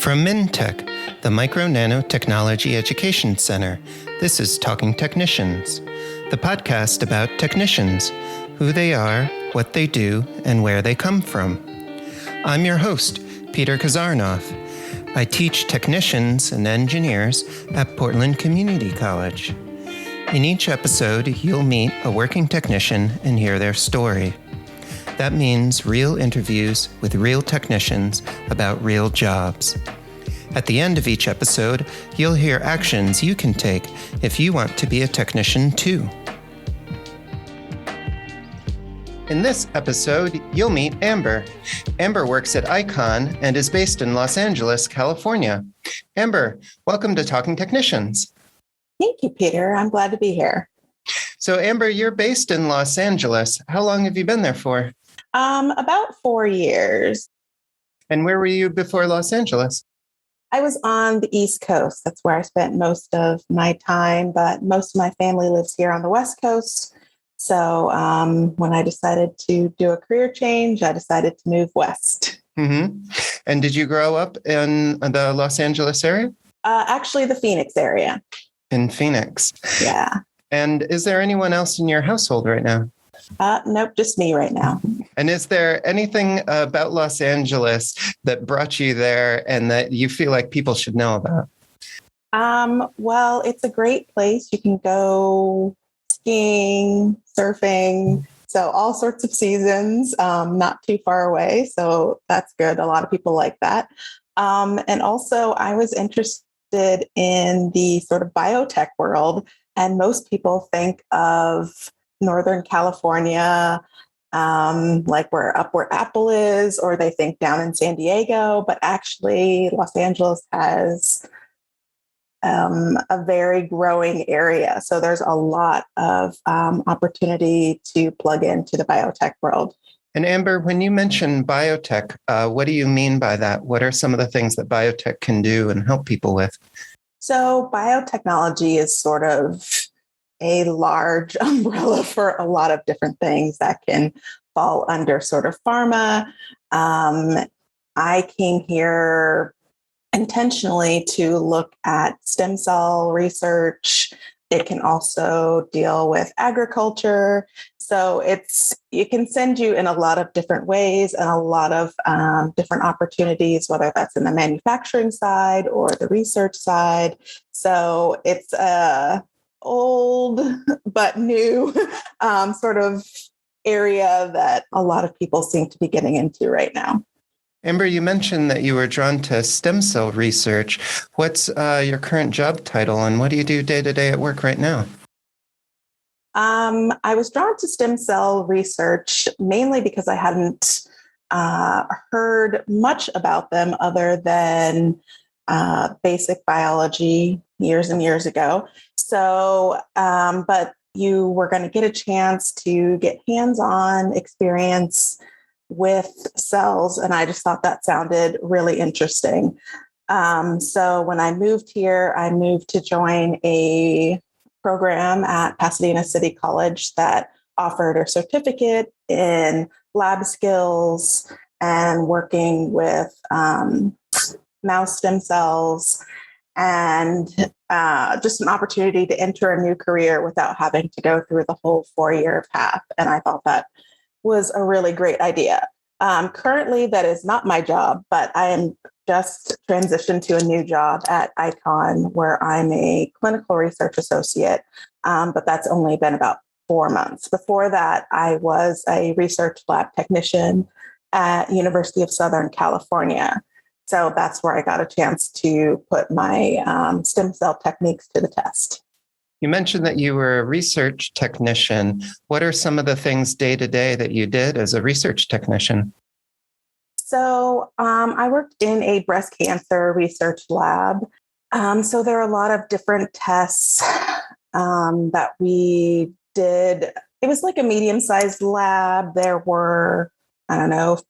From MNT-EC, the Micro Nano Technology Education Center, this is Talking Technicians, the podcast about technicians, who they are, what they do, and where they come from. I'm your host, Peter Kazarnoff. I teach technicians and engineers at Portland Community College. In each episode, you'll meet a working technician and hear their story. That means real interviews with real technicians about real jobs. At the end of each episode, you'll hear actions you can take if you want to be a technician too. In this episode, you'll meet Amber. Amber works at Icon and is based in Los Angeles, California. Amber, welcome to Talking Technicians. Thank you, Peter. I'm glad to be here. So Amber, you're based in Los Angeles. How long have you been there for? About 4 years. And where were you before Los Angeles? I was on the East Coast. That's where I spent most of my time, but most of my family lives here on the West Coast. So when I decided to do a career change, I decided to move west. Mm-hmm. And did you grow up in the Los Angeles area? Actually, the Phoenix area. In Phoenix. Yeah. And is there anyone else in your household right now? Nope, just me right now. And is there anything about Los Angeles that brought you there and that you feel like people should know about? Well, it's a great place. You can go skiing, surfing, so all sorts of seasons, not too far away. So that's good. A lot of people like that. And also I was interested in the sort of biotech world, and most people think of Northern California, like where Apple is, or they think down in San Diego, but actually Los Angeles has a very growing area. So there's a lot of opportunity to plug into the biotech world. And Amber, when you mention biotech, what do you mean by that? What are some of the things that biotech can do and help people with? So biotechnology is sort of a large umbrella for a lot of different things that can fall under sort of pharma. I came here intentionally to look at stem cell research. It can also deal with agriculture. So it can send you in a lot of different ways and a lot of different opportunities, whether that's in the manufacturing side or the research side. So it's a old but new sort of area that a lot of people seem to be getting into right now. Amber, you mentioned that you were drawn to stem cell research. What's your current job title and what do you do day to day at work right now? I was drawn to stem cell research mainly because I hadn't heard much about them other than basic biology years and years ago. So, but you were going to get a chance to get hands-on experience with cells. And I just thought that sounded really interesting. So when I moved here, I moved to join a program at Pasadena City College that offered a certificate in lab skills and working with mouse stem cells, and just an opportunity to enter a new career without having to go through the whole 4-year path. And I thought that was a really great idea. Currently, that is not my job, but I am just transitioned to a new job at Icon where I'm a clinical research associate, but that's only been about 4 months. Before that, I was a research lab technician at University of Southern California. So that's where I got a chance to put my stem cell techniques to the test. You mentioned that you were a research technician. What are some of the things day to day that you did as a research technician? So I worked in a breast cancer research lab. So there are a lot of different tests that we did. It was like a medium-sized lab. There were,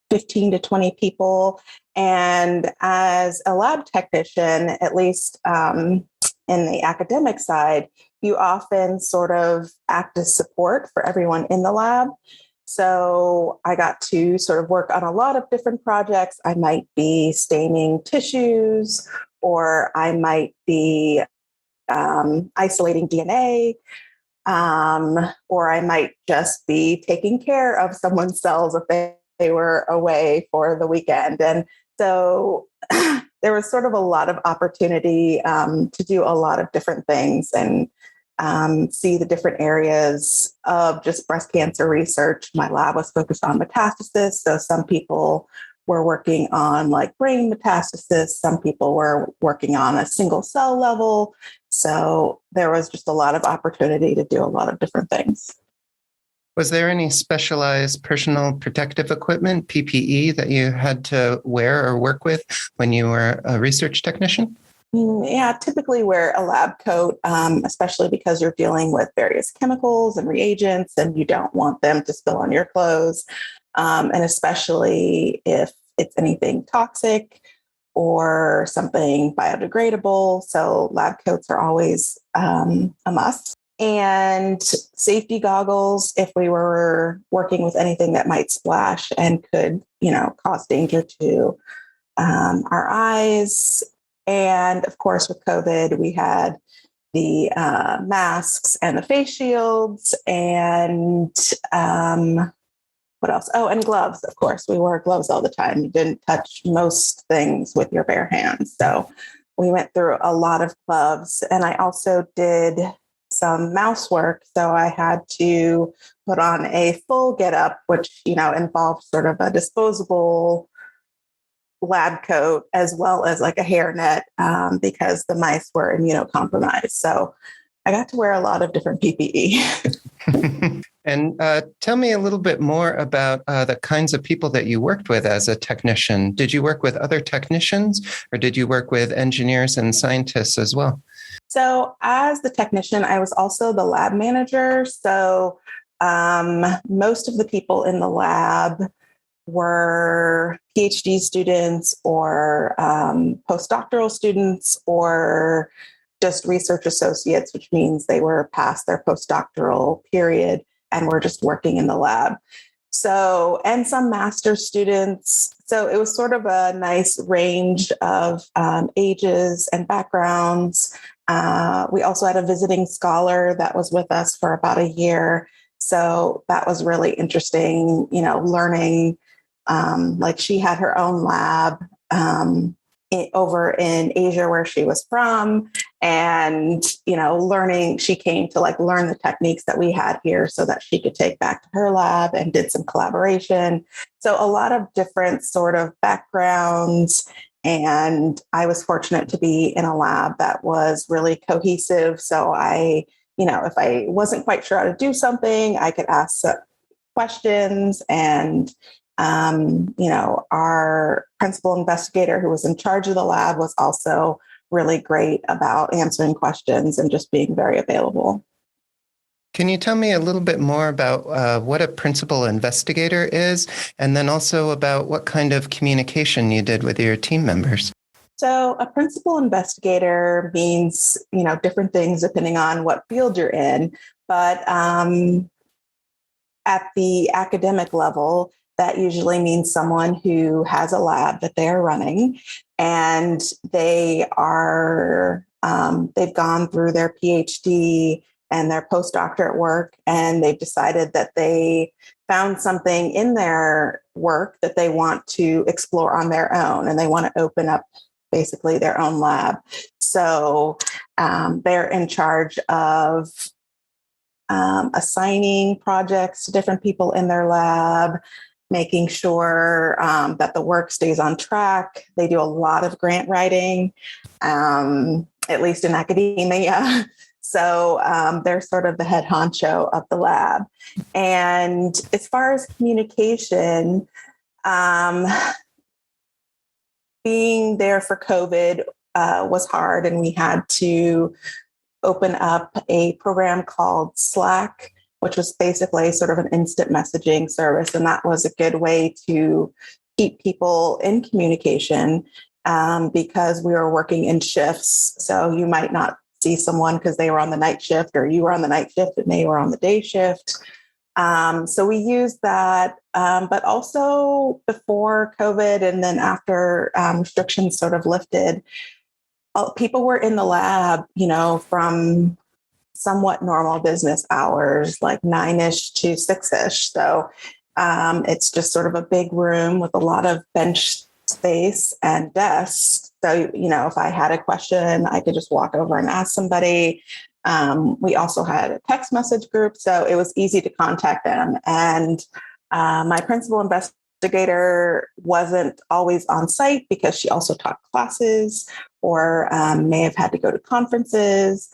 15 to 20 people. And as a lab technician, at least in the academic side, you often sort of act as support for everyone in the lab. So I got to sort of work on a lot of different projects. I might be staining tissues, or I might be isolating DNA, or I might just be taking care of someone's cells if they were away for the weekend. And so there was sort of a lot of opportunity to do a lot of different things and see the different areas of just breast cancer research. My lab was focused on metastasis. So some people were working on like brain metastasis. Some people were working on a single cell level. So there was just a lot of opportunity to do a lot of different things. Was there any specialized personal protective equipment, PPE, that you had to wear or work with when you were a research technician? Yeah, typically wear a lab coat, especially because you're dealing with various chemicals and reagents and you don't want them to spill on your clothes. And especially if it's anything toxic or something biodegradable. So lab coats are always a must. And safety goggles if we were working with anything that might splash and could, cause danger to our eyes. And of course, with COVID, we had the masks and the face shields and what else? Oh, and gloves, of course. We wore gloves all the time. You didn't touch most things with your bare hands. So we went through a lot of gloves. And I also did some mouse work. So I had to put on a full getup, which, involved sort of a disposable lab coat as well as like a hairnet because the mice were immunocompromised. So I got to wear a lot of different PPE. And tell me a little bit more about the kinds of people that you worked with as a technician. Did you work with other technicians or did you work with engineers and scientists as well? So as the technician, I was also the lab manager. So most of the people in the lab were PhD students or postdoctoral students or just research associates, which means they were past their postdoctoral period and were just working in the lab. So, and some master's students. So it was sort of a nice range of ages and backgrounds. We also had a visiting scholar that was with us for about a year. So that was really interesting, learning. Like she had her own lab over in Asia where she was from. And, learning, she came to like learn the techniques that we had here so that she could take back to her lab and did some collaboration. So a lot of different sort of backgrounds. And I was fortunate to be in a lab that was really cohesive. So I, if I wasn't quite sure how to do something, I could ask questions and our principal investigator who was in charge of the lab was also really great about answering questions and just being very available. Can you tell me a little bit more about what a principal investigator is, and then also about what kind of communication you did with your team members? So a principal investigator means, different things depending on what field you're in. But at the academic level, that usually means someone who has a lab that they're running and they are, they've gone through their PhD and their postdoctorate work, and they've decided that they found something in their work that they want to explore on their own, and they want to open up basically their own lab. So they're in charge of assigning projects to different people in their lab, making sure that the work stays on track. They do a lot of grant writing, at least in academia. So they're sort of the head honcho of the lab. And as far as communication, being there for COVID was hard, and we had to open up a program called Slack, which was basically sort of an instant messaging service. And that was a good way to keep people in communication because we were working in shifts. So you might not see someone because they were on the night shift, or you were on the night shift and they were on the day shift. So we used that, but also before COVID and then after restrictions sort of lifted, people were in the lab, from somewhat normal business hours, like 9-ish to 6-ish. So it's just sort of a big room with a lot of bench space and desks. So, if I had a question, I could just walk over and ask somebody. We also had a text message group, so it was easy to contact them. And my principal investigator wasn't always on site because she also taught classes or may have had to go to conferences.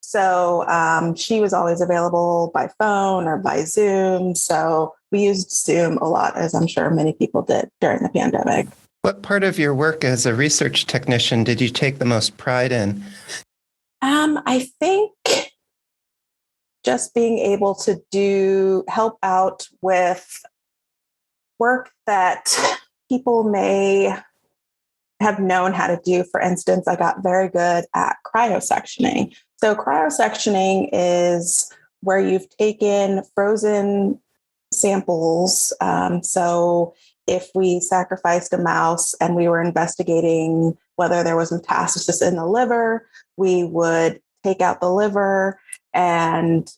So she was always available by phone or by Zoom. So we used Zoom a lot, as I'm sure many people did during the pandemic. What part of your work as a research technician did you take the most pride in? I think just being able to help out with work that people may have known how to do. For instance, I got very good at cryosectioning. So cryosectioning is where you've taken frozen samples. So if we sacrificed a mouse and we were investigating whether there was metastasis in the liver, we would take out the liver and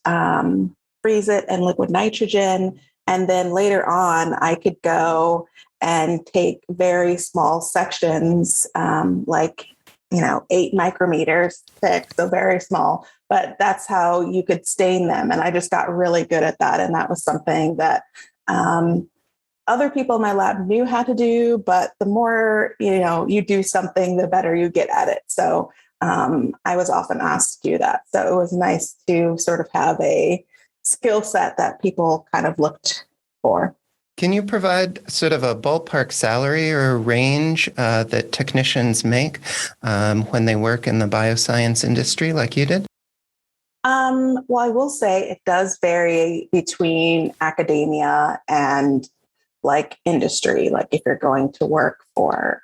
freeze it in liquid nitrogen. And then later on, I could go and take very small sections, like 8 micrometers thick, so very small. But that's how you could stain them. And I just got really good at that. And that was something that other people in my lab knew how to do. But the more you do something, the better you get at it. So I was often asked to do that. So it was nice to sort of have a skill set that people kind of looked for. Can you provide sort of a ballpark salary or range that technicians make when they work in the bioscience industry like you did? Well, I will say it does vary between academia and like industry. Like if you're going to work for,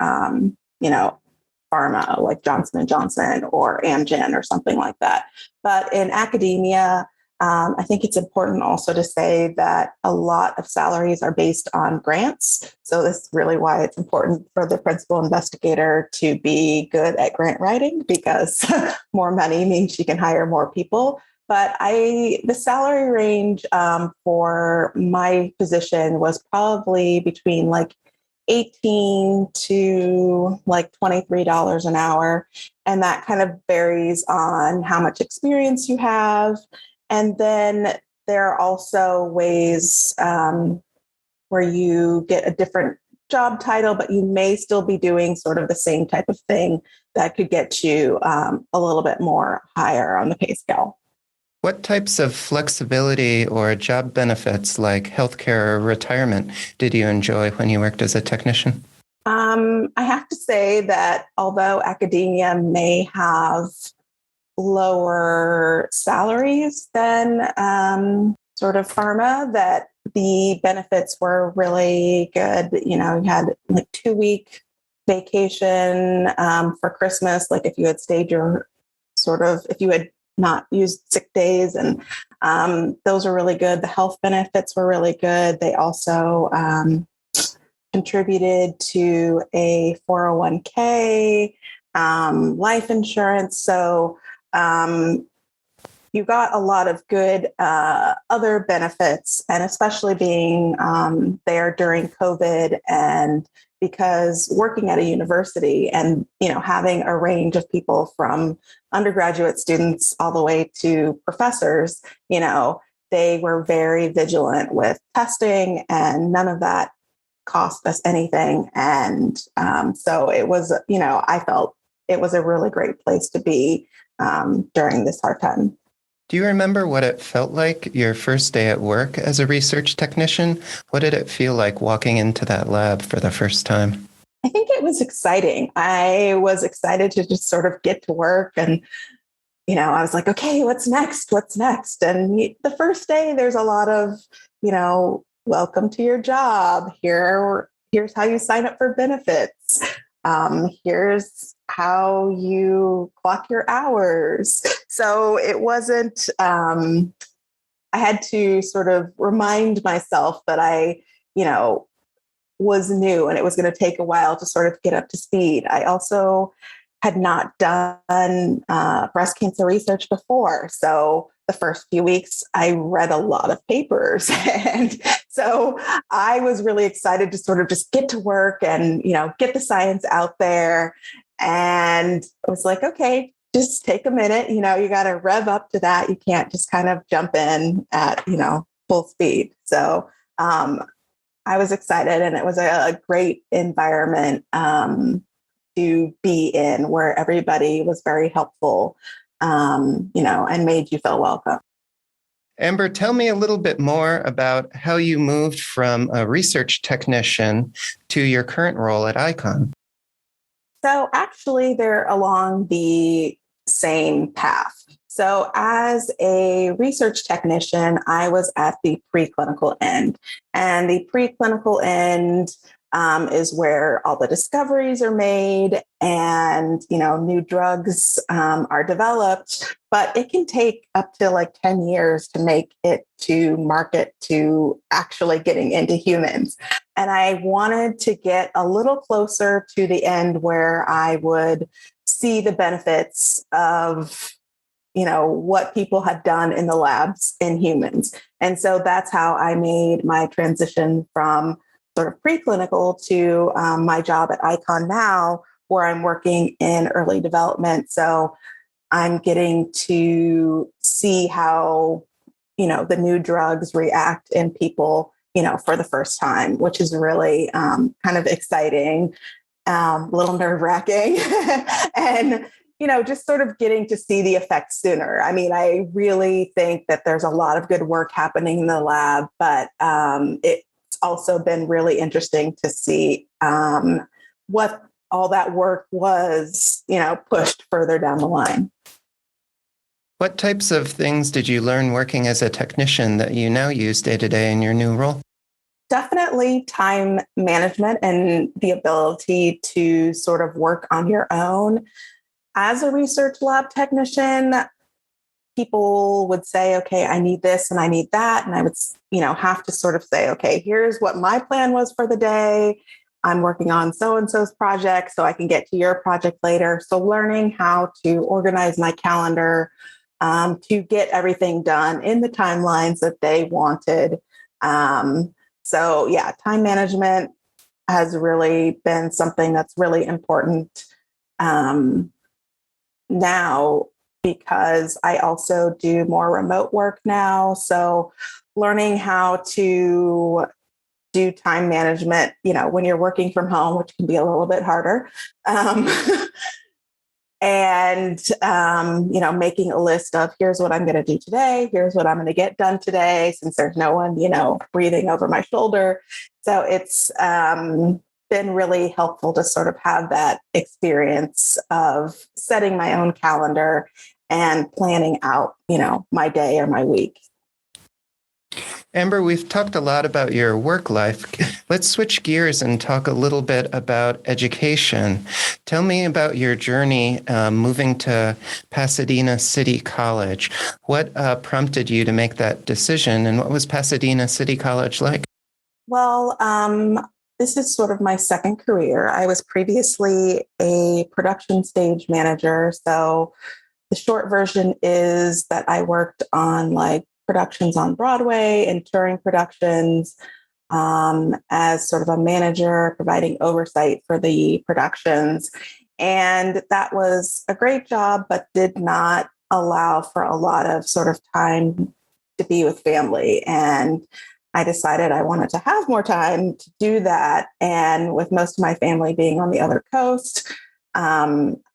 pharma like Johnson & Johnson or Amgen or something like that. But in academia, I think it's important also to say that a lot of salaries are based on grants. So this is really why it's important for the principal investigator to be good at grant writing, because more money means she can hire more people. But the salary range for my position was probably between like $18 to like $23 an hour. And that kind of varies on how much experience you have. And then there are also ways where you get a different job title, but you may still be doing sort of the same type of thing that could get you a little bit more higher on the pay scale. What types of flexibility or job benefits like healthcare or retirement did you enjoy when you worked as a technician? I have to say that although academia may have lower salaries than sort of pharma, that the benefits were really good. You had like 2-week vacation for Christmas, like if you had stayed if you had not used sick days, and those were really good. The health benefits were really good. They also contributed to a 401k, life insurance. So you got a lot of good other benefits, and especially being there during COVID, and because working at a university and having a range of people from undergraduate students all the way to professors, they were very vigilant with testing, and none of that cost us anything. And so it was, I felt it was a really great place to be during this hard time. Do you remember what it felt like your first day at work as a research technician? What did it feel like walking into that lab for the first time? I think it was exciting. I was excited to just sort of get to work, and I was like, okay, what's next? What's next? And the first day, there's a lot of, welcome to your job. Here's how you sign up for benefits. Here's how you clock your hours. So it wasn't I had to sort of remind myself that I, you know, was new and it was going to take a while to sort of get up to speed. I also had not done breast cancer research before. So the first few weeks, I read a lot of papers. And so I was really excited to sort of just get to work and, get the science out there. And I was like, okay, just take a minute. You got to rev up to that. You can't just kind of jump in at, full speed. So I was excited, and it was a great environment to be in, where everybody was very helpful, and made you feel welcome. Amber, tell me a little bit more about how you moved from a research technician to your current role at ICON. So actually, they're along the same path. So as a research technician, I was at the preclinical end. And the preclinical end is where all the discoveries are made and, new drugs are developed. But it can take up to like 10 years to make it to market, to actually getting into humans. And I wanted to get a little closer to the end where I would see the benefits of what people had done in the labs in humans. And so that's how I made my transition from sort of preclinical to my job at ICON now, where I'm working in early development. So I'm getting to see how, the new drugs react in people, for the first time, which is really kind of exciting, a little nerve wracking. And just sort of getting to see the effects sooner. I mean, I really think that there's a lot of good work happening in the lab, but it's also been really interesting to see what all that work was, pushed further down the line. What types of things did you learn working as a technician that you now use day to day in your new role? Definitely time management and the ability to sort of work on your own. As a research lab technician, people would say, okay, I need this and I need that. And I would, have to sort of say, okay, here's what my plan was for the day. I'm working on so-and-so's project, so I can get to your project later. So learning how to organize my calendar to get everything done in the timelines that they wanted. So yeah, time management has really been something that's really important now, because I also do more remote work now. So learning how to do time management, when you're working from home, which can be a little bit harder. And, making a list of here's what I'm going to do today. Here's what I'm going to get done today, since there's no one, breathing over my shoulder. So it's been really helpful to sort of have that experience of setting my own calendar and planning out, my day or my week. Amber, we've talked a lot about your work life. Let's switch gears and talk a little bit about education. Tell me about your journey moving to Pasadena City College. What prompted you to make that decision, and what was Pasadena City College like? Well, this is sort of my second career. I was previously a production stage manager. So the short version is that I worked on productions on Broadway and touring productions as sort of a manager, providing oversight for the productions. And that was a great job, but did not allow for a lot of sort of time to be with family. And I decided I wanted to have more time to do that. And with most of my family being on the other coast,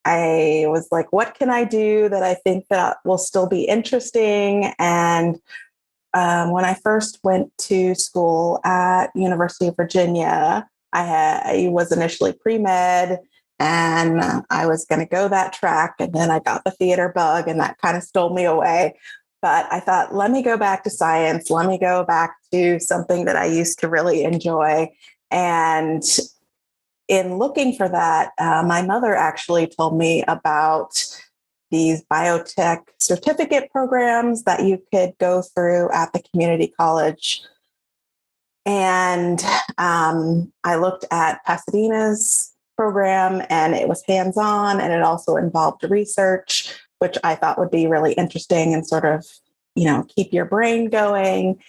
I was like, what can I do that I think that will still be interesting? And when I first went to school at University of Virginia, I was initially pre-med, and I was going to go that track. And then I got the theater bug, and that kind of stole me away. But I thought, let me go back to science. Let me go back to something that I used to really enjoy. And in looking for that, my mother actually told me about these biotech certificate programs that you could go through at the community college. And I looked at Pasadena's program, and it was hands-on, and it also involved research, which I thought would be really interesting and sort of, keep your brain going.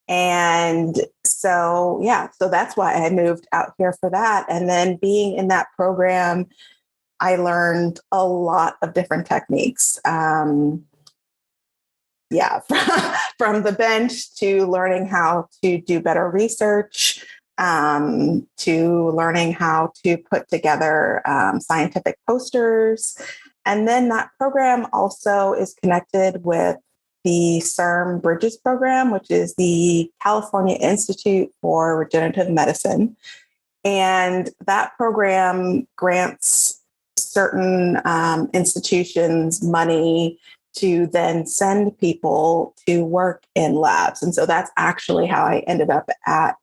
And so that's why I moved out here for that. And then being in that program, I learned a lot of different techniques. From the bench to learning how to do better research, to learning how to put together scientific posters. And then that program also is connected with the CERM Bridges program, which is the California Institute for Regenerative Medicine. And that program grants certain institutions money to then send people to work in labs. And so that's actually how I ended up at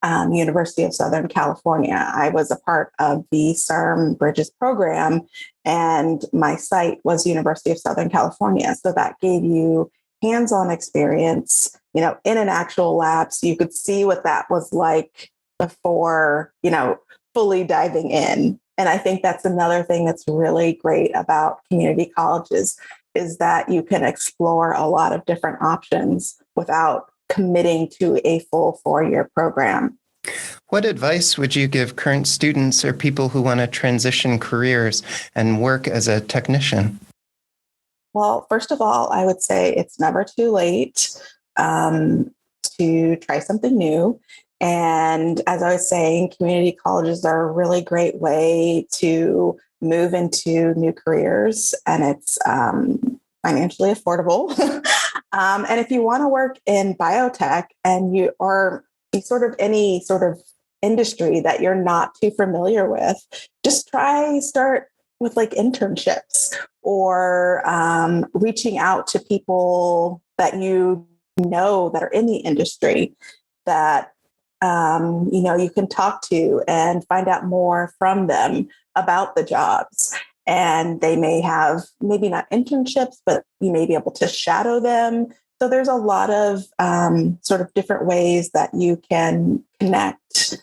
University of Southern California. I was a part of the CERM Bridges program, and my site was University of Southern California. So that gave you hands-on experience, in an actual lab, so you could see what that was like before, fully diving in. And I think that's another thing that's really great about community colleges, is that you can explore a lot of different options without committing to a full 4-year program. What advice would you give current students or people who want to transition careers and work as a technician? Well, first of all, I would say it's never too late to try something new. And as I was saying, community colleges are a really great way to move into new careers, and it's financially affordable. And if you want to work in biotech and any sort of industry that you're not too familiar with, just start with like internships or reaching out to people that that are in the industry that you can talk to and find out more from them about the jobs. And they may have maybe not internships, but you may be able to shadow them. So there's a lot of sort of different ways that you can connect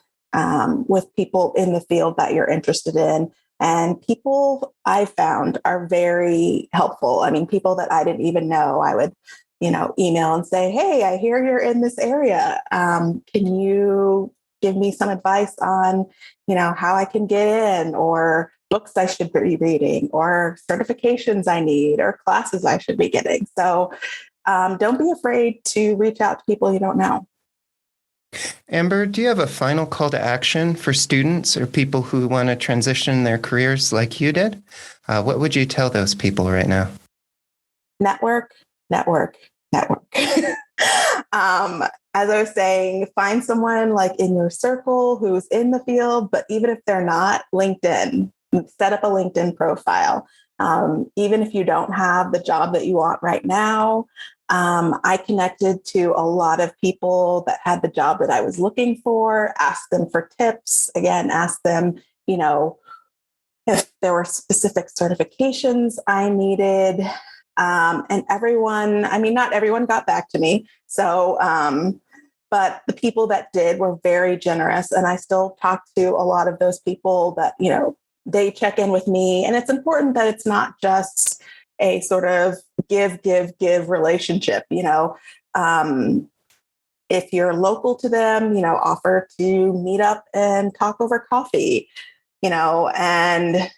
with people in the field that you're interested in. And people I found are very helpful. I mean, people that I didn't even know, I would, email and say, hey, I hear you're in this area. Can you give me some advice on, how I can get in, or books I should be reading, or certifications I need, or classes I should be getting. So don't be afraid to reach out to people you don't know. Amber, do you have a final call to action for students or people who want to transition their careers like you did? What would you tell those people right now? Network. As I was saying, find someone like in your circle who's in the field, but even if they're not, LinkedIn, set up a LinkedIn profile. Even if you don't have the job that you want right now, I connected to a lot of people that had the job that I was looking for, asked them for tips, again, asked them, if there were specific certifications I needed. And not everyone got back to me. So, but the people that did were very generous. And I still talk to a lot of those people that, they check in with me. And it's important that it's not just a sort of give relationship. If you're local to them, offer to meet up and talk over coffee, and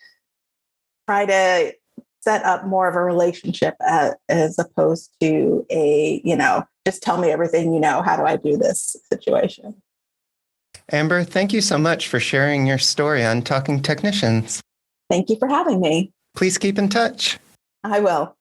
try to set up more of a relationship as opposed to just tell me everything how do I do this situation. Amber, thank you so much for sharing your story on Talking Technicians. Thank you for having me. Please keep in touch. I will.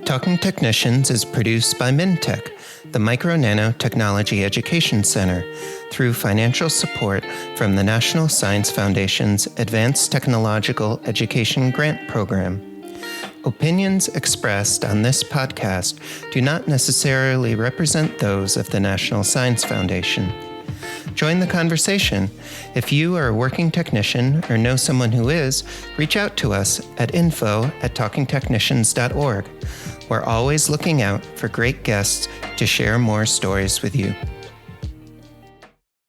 Talking Technicians is produced by MNT-EC, the Micro Nano Technology Education Center, through financial support from the National Science Foundation's Advanced Technological Education Grant Program. Opinions expressed on this podcast do not necessarily represent those of the National Science Foundation. Join the conversation. If you are a working technician or know someone who is, reach out to us at info@talkingtechnicians.org. We're always looking out for great guests to share more stories with you.